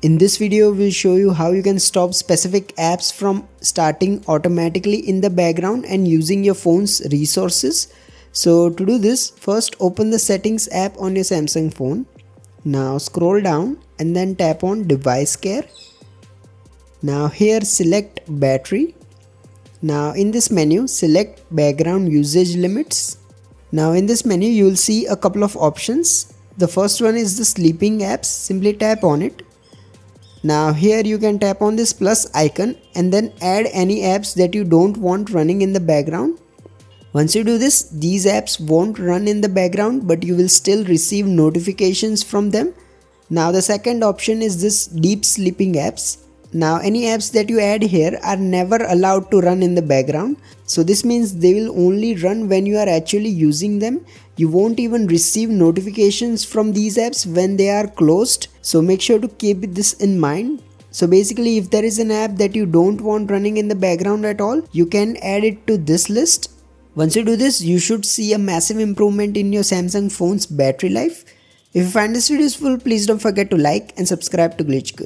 In this video, we'll show you how you can stop specific apps from starting automatically in the background and using your phone's resources. So to do this, first open the settings app on your Samsung phone. Now scroll down and then tap on device care. Now here select battery. Now in this menu, select background usage limits. Now in this menu, you will see a couple of options. The first one is the sleeping apps. Simply tap on it. Now here you can tap on this plus icon and then add any apps that you don't want running in the background. Once you do this, these apps won't run in the background, but you will still receive notifications from them. Now the second option is this deep sleeping apps. Now any apps that you add here are never allowed to run in the background. So this means they will only run when you are actually using them. You won't even receive notifications from these apps when they are closed. So make sure to keep this in mind. So basically, if there is an app that you don't want running in the background at all, you can add it to this list. Once you do this, you should see a massive improvement in your Samsung phone's battery life. If you find this video useful, please don't forget to like and subscribe to Glitch Good.